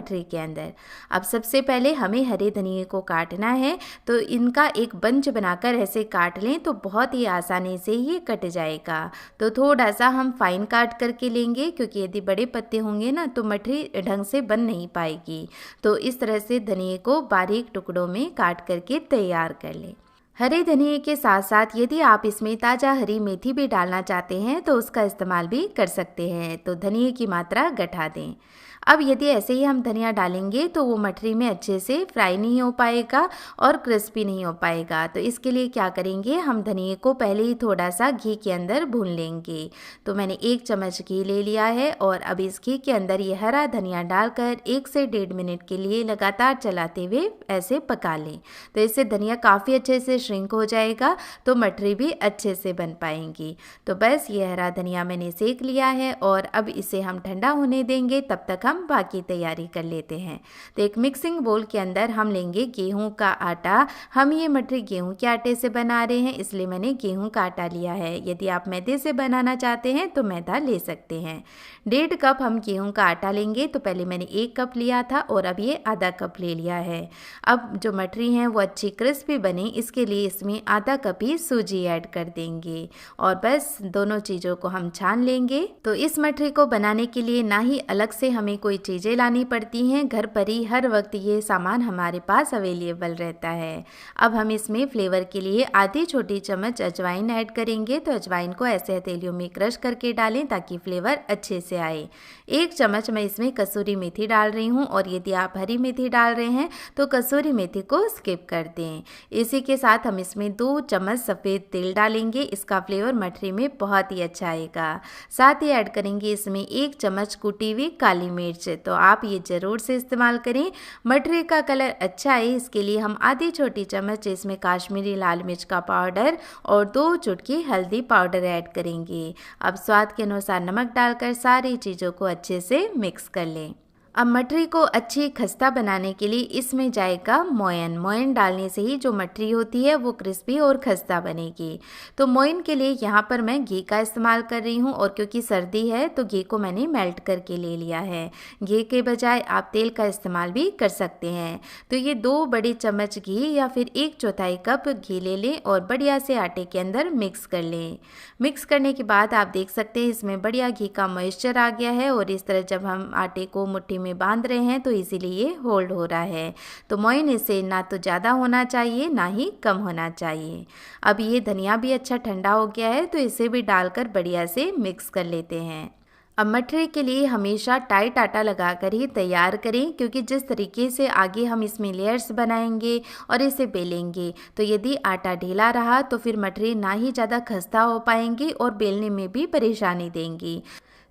मटरी के अंदर। अब सबसे पहले हमें हरे धनिए को काटना है, तो इनका एक बंच बनाकर ऐसे काट लें तो बहुत ही आसानी से ये कट जाएगा। तो थोड़ा सा हम फाइन काट करके लेंगे, क्योंकि यदि बड़े पत्ते होंगे ना तो मटरी ढंग से बन नहीं पाएगी। तो इस तरह से धनिए को बारीक टुकड़ों में काट करके तैयार कर लें। हरे धनिए के साथ साथ यदि आप इसमें ताज़ा हरी मेथी भी डालना चाहते हैं तो उसका इस्तेमाल भी कर सकते हैं। तो धनिए की मात्रा घटा दें। अब यदि ऐसे ही हम धनिया डालेंगे तो वो मटरी में अच्छे से फ्राई नहीं हो पाएगा और क्रिस्पी नहीं हो पाएगा। तो इसके लिए क्या करेंगे, हम धनिए को पहले ही थोड़ा सा घी के अंदर भून लेंगे। तो मैंने 1 चम्मच घी ले लिया है और अब इस घी के अंदर ये हरा धनिया डालकर 1 से 1.5 मिनट के लिए लगातार चलाते हुए ऐसे पका लें। तो इससे धनिया काफ़ी अच्छे से श्रिंक हो जाएगा, तो मटरी भी अच्छे से बन पाएंगी। तो बस ये हरा धनिया मैंने सेक लिया है और अब इसे हम ठंडा होने देंगे, तब तक हम बाकी तैयारी कर लेते हैं। तो एक मिक्सिंग बोल के अंदर हम लेंगे गेहूं का आटा। हम ये मटरी गेहूं के आटे से बना रहे हैं, इसलिए मैंने गेहूं का आटा लिया है। यदि आप मैदे से बनाना चाहते हैं तो मैदा ले सकते हैं। 1.5 कप हम गेहूं का आटा लेंगे। तो पहले मैंने 1 कप लिया था और अब ये आधा कप ले लिया है। अब जो मटरी हैं वो अच्छी क्रिस्पी बने, इसके लिए इसमें आधा कप ही सूजी ऐड कर देंगे और बस दोनों चीज़ों को हम छान लेंगे। तो इस मटरी को बनाने के लिए ना ही अलग से हमें कोई चीज़ें लानी पड़ती हैं, घर पर ही हर वक्त ये सामान हमारे पास अवेलेबल रहता है। अब हम इसमें फ्लेवर के लिए आधी छोटी चम्मच अजवाइन ऐड करेंगे। तो अजवाइन को ऐसे हथेलियों में क्रश करके डालें ताकि फ्लेवर अच्छे से आए। 1 चम्मच मैं इसमें कसूरी मेथी डाल रही हूँ और यदि आप हरी मेथी डाल रहे हैं तो कसूरी मेथी को स्किप कर दें। इसी के साथ हम इसमें 2 चम्मच सफ़ेद तिल डालेंगे, इसका फ्लेवर मटरी में बहुत ही अच्छा आएगा। साथ ही ऐड करेंगे इसमें 1 चम्मच कुटी हुई काली मिर्च। तो आप ये ज़रूर से इस्तेमाल करें, मटरी का कलर अच्छा है इसके लिए हम आधी छोटी चम्मच इसमें काश्मीरी लाल मिर्च का पाउडर और 2 चुटकी हल्दी पाउडर ऐड करेंगे। अब स्वाद के अनुसार नमक डालकर सारी चीज़ों को अच्छे से मिक्स कर लें। अब मटरी को अच्छी खस्ता बनाने के लिए इसमें जाएगा मोयन। मोयन डालने से ही जो मटरी होती है वो क्रिस्पी और खस्ता बनेगी। तो मोयन के लिए यहाँ पर मैं घी का इस्तेमाल कर रही हूँ और क्योंकि सर्दी है तो घी को मैंने मेल्ट करके ले लिया है। घी के बजाय आप तेल का इस्तेमाल भी कर सकते हैं। तो ये 2 बड़ी चम्मच घी या फिर 1/4 कप घी ले लें और बढ़िया से आटे के अंदर मिक्स कर लें। मिक्स करने के बाद आप देख सकते हैं इसमें बढ़िया घी का मॉइस्चर आ गया है और इस तरह जब हम आटे को मुट्ठी में बांध रहे हैं तो इसीलिए ये होल्ड हो रहा है। तो मोयन इसे ना तो ज़्यादा होना चाहिए ना ही कम होना चाहिए। अब ये धनिया भी अच्छा ठंडा हो गया है तो इसे भी डालकर बढ़िया से मिक्स कर लेते हैं। अब मटरी के लिए हमेशा टाइट आटा लगाकर ही तैयार करें, क्योंकि जिस तरीके से आगे हम इसमें लेयर्स बनाएंगे और इसे बेलेंगे तो यदि आटा ढीला रहा तो फिर मटरी ना ही ज़्यादा खस्ता हो पाएंगी और बेलने में भी परेशानी देंगी।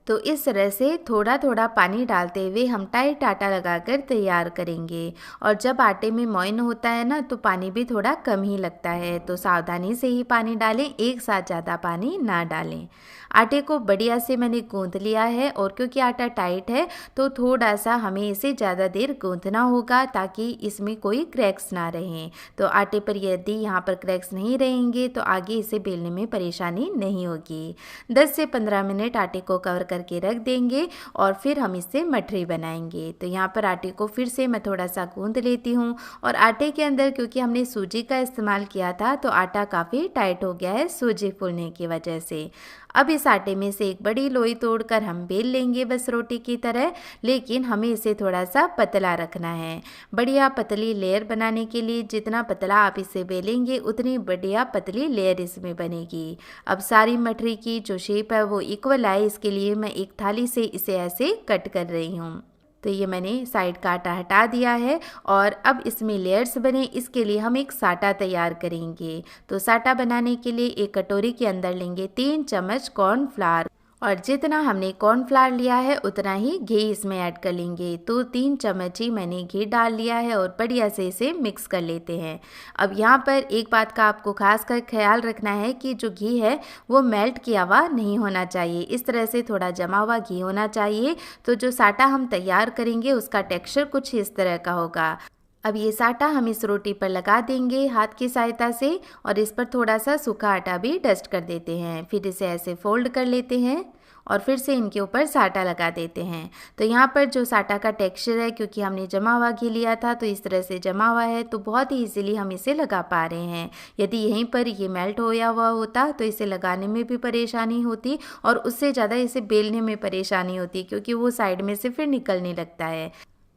तो इस तरह से थोड़ा थोड़ा पानी डालते हुए हम टाइट आटा लगाकर तैयार करेंगे। और जब आटे में मोयन होता है ना तो पानी भी थोड़ा कम ही लगता है, तो सावधानी से ही पानी डालें, एक साथ ज़्यादा पानी ना डालें। आटे को बढ़िया से मैंने गूंथ लिया है और क्योंकि आटा टाइट है तो थोड़ा सा हमें इसे ज़्यादा देर गूंथना होगा ताकि इसमें कोई क्रैक्स ना रहें। तो आटे पर यदि यहाँ पर क्रैक्स नहीं रहेंगे तो आगे इसे बेलने में परेशानी नहीं होगी। 10 से 15 मिनट आटे को कवर करके रख देंगे और फिर हम इससे मठरी बनाएंगे। तो यहाँ पर आटे को फिर से मैं थोड़ा सा गूंथ लेती हूँ और आटे के अंदर क्योंकि हमने सूजी का इस्तेमाल किया था तो आटा काफ़ी टाइट हो गया है सूजी फूलने की वजह से। अब इस आटे में से एक बड़ी लोई तोड़कर हम बेल लेंगे बस रोटी की तरह, लेकिन हमें इसे थोड़ा सा पतला रखना है। बढ़िया पतली लेयर बनाने के लिए जितना पतला आप इसे बेलेंगे उतनी बढ़िया पतली लेयर इसमें बनेगी। अब सारी मठरी की जो शेप है वो इक्वल आए इसके लिए मैं एक थाली से इसे ऐसे कट कर रही हूँ। तो ये मैंने साइड का आटा हटा दिया है और अब इसमें लेयर्स बने इसके लिए हम एक साटा तैयार करेंगे। तो साटा बनाने के लिए एक कटोरी के अंदर लेंगे 3 चम्मच कॉर्नफ्लावर और जितना हमने कॉर्नफ्लावर लिया है उतना ही घी इसमें ऐड कर लेंगे। तो 3 चम्मच ही मैंने घी डाल लिया है और बढ़िया से इसे मिक्स कर लेते हैं। अब यहाँ पर एक बात का आपको खास कर ख्याल रखना है कि जो घी है वो मेल्ट किया हुआ नहीं होना चाहिए, इस तरह से थोड़ा जमा हुआ घी होना चाहिए। तो जो साटा हम तैयार करेंगे उसका टेक्स्चर कुछ इस तरह का होगा। अब ये साटा हम इस रोटी पर लगा देंगे हाथ की सहायता से और इस पर थोड़ा सा सूखा आटा भी डस्ट कर देते हैं। फिर इसे ऐसे फोल्ड कर लेते हैं और फिर से इनके ऊपर साटा लगा देते हैं। तो यहाँ पर जो साटा का टेक्सचर है, क्योंकि हमने जमा हुआ घी लिया था तो इस तरह से जमा हुआ है, तो बहुत ही इजीली हम इसे लगा पा रहे हैं। यदि यहीं पर ये मेल्ट होया हुआ होता तो इसे लगाने में भी परेशानी होती और उससे ज़्यादा इसे बेलने में परेशानी होती, क्योंकि वो साइड में से फिर निकलने लगता है।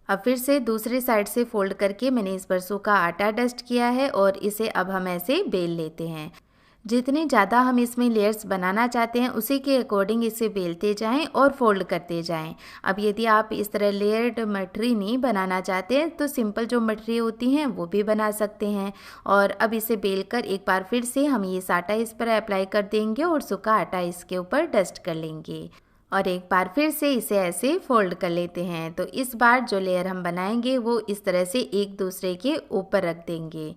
अब फिर से दूसरी साइड से फोल्ड करके मैंने इस पर सूखा आटा डस्ट किया है और इसे अब हम ऐसे बेल लेते हैं। जितने ज़्यादा हम इसमें लेयर्स बनाना चाहते हैं उसी के अकॉर्डिंग इसे बेलते जाएं और फोल्ड करते जाएं। अब यदि आप इस तरह लेयर्ड मठरी नहीं बनाना चाहते हैं तो सिंपल जो मठरी होती हैं वो भी बना सकते हैं। और अब इसे बेलकर एक बार फिर से हम ये साटा इस पर अप्लाई कर देंगे और सूखा आटा इसके ऊपर डस्ट कर लेंगे और एक बार फिर से इसे ऐसे फोल्ड कर लेते हैं। तो इस बार जो लेयर हम बनाएंगे वो इस तरह से एक दूसरे के ऊपर रख देंगे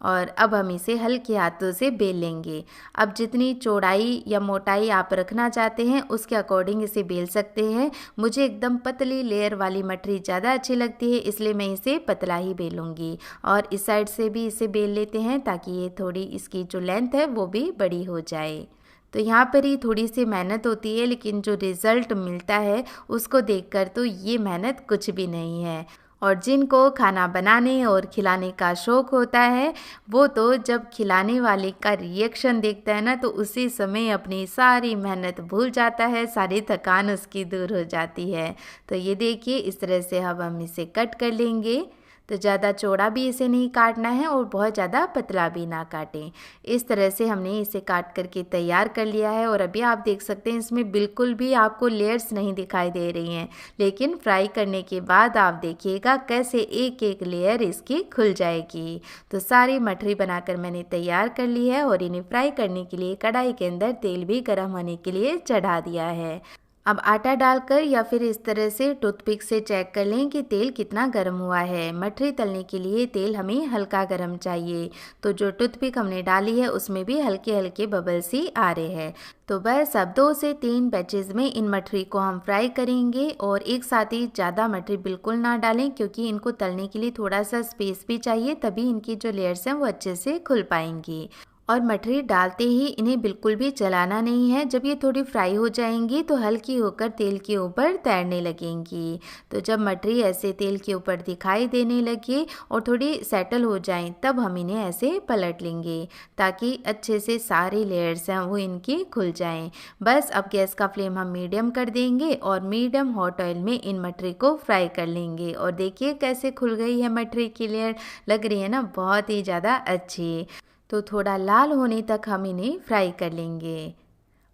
और अब हम इसे हल्के हाथों से बेल लेंगे। अब जितनी चौड़ाई या मोटाई आप रखना चाहते हैं उसके अकॉर्डिंग इसे बेल सकते हैं। मुझे एकदम पतली लेयर वाली मठरी ज़्यादा अच्छी लगती है, इसलिए मैं इसे पतला ही बेलूँगी। और इस साइड से भी इसे बेल लेते हैं ताकि ये थोड़ी इसकी जो लेंथ है वो भी बड़ी हो जाए। तो यहाँ पर ही थोड़ी सी मेहनत होती है, लेकिन जो रिज़ल्ट मिलता है उसको देखकर तो ये मेहनत कुछ भी नहीं है। और जिनको खाना बनाने और खिलाने का शौक़ होता है वो तो जब खिलाने वाले का रिएक्शन देखता है ना तो उसी समय अपनी सारी मेहनत भूल जाता है, सारी थकान उसकी दूर हो जाती है। तो ये देखिए इस तरह से अब हम इसे कट कर लेंगे। तो ज़्यादा चौड़ा भी इसे नहीं काटना है और बहुत ज़्यादा पतला भी ना काटें। इस तरह से हमने इसे काट करके तैयार कर लिया है और अभी आप देख सकते हैं इसमें बिल्कुल भी आपको लेयर्स नहीं दिखाई दे रही हैं, लेकिन फ्राई करने के बाद आप देखिएगा कैसे एक एक लेयर इसकी खुल जाएगी। तो सारी मठरी बनाकर मैंने तैयार कर ली है और इन्हें फ्राई करने के लिए कढ़ाई के अंदर तेल भी गर्म होने के लिए चढ़ा दिया है। अब आटा डालकर या फिर इस तरह से टूथपिक से चेक कर लें कि तेल कितना गर्म हुआ है। मठरी तलने के लिए तेल हमें हल्का गर्म चाहिए। तो जो टूथपिक हमने डाली है उसमें भी हल्के हल्के बबल्स ही आ रहे हैं। तो बस अब 2 से 3 बैचेज़ में इन मठरी को हम फ्राई करेंगे और एक साथ ही ज़्यादा मठरी बिल्कुल ना डालें, क्योंकि इनको तलने के लिए थोड़ा सा स्पेस भी चाहिए, तभी इनकी जो लेयर्स हैं वो अच्छे से खुल पाएंगी। और मठरी डालते ही इन्हें बिल्कुल भी जलाना नहीं है। जब ये थोड़ी फ्राई हो जाएंगी तो हल्की होकर तेल के ऊपर तैरने लगेंगी। तो जब मठरी ऐसे तेल के ऊपर दिखाई देने लगे और थोड़ी सेटल हो जाएं तब हम इन्हें ऐसे पलट लेंगे ताकि अच्छे से सारी लेयर्स हैं वो इनकी खुल जाएं। बस अब गैस का फ्लेम हम मीडियम कर देंगे और मीडियम हॉट ऑयल में इन मठरी को फ्राई कर लेंगे। और देखिए कैसे खुल गई है मठरी की लेयर, लग रही है ना बहुत ही ज़्यादा अच्छी। तो थोड़ा लाल होने तक हम इन्हें फ्राई कर लेंगे।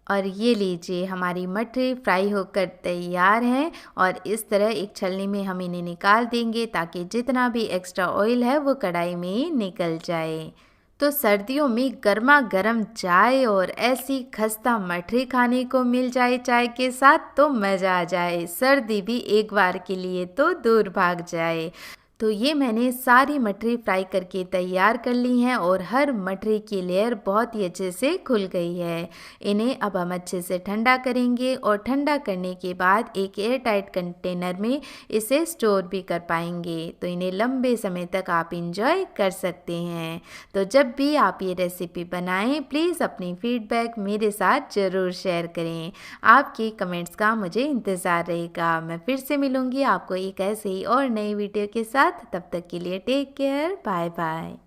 और ये लीजिए हमारी मठरी फ्राई होकर तैयार हैं और इस तरह एक छलनी में हम इन्हें निकाल देंगे ताकि जितना भी एक्स्ट्रा ऑयल है वो कढ़ाई में निकल जाए। तो सर्दियों में गर्मा गर्म चाय और ऐसी खस्ता मठरी खाने को मिल जाए चाय के साथ तो मज़ा आ जाए, सर्दी भी एक बार के लिए तो दूर भाग जाए। तो ये मैंने सारी मठरी फ्राई करके तैयार कर ली हैं और हर मठरी की लेयर बहुत ही अच्छे से खुल गई है। इन्हें अब हम अच्छे से ठंडा करेंगे और ठंडा करने के बाद एक एयर टाइट कंटेनर में इसे स्टोर भी कर पाएंगे। तो इन्हें लंबे समय तक आप इंजॉय कर सकते हैं। तो जब भी आप ये रेसिपी बनाएं प्लीज़ अपनी फीडबैक मेरे साथ ज़रूर शेयर करें। आपके कमेंट्स का मुझे इंतज़ार रहेगा। मैं फिर से मिलूँगी आपको एक ऐसे ही और नई वीडियो के साथ। तब तक के लिए टेक केयर, बाय बाय।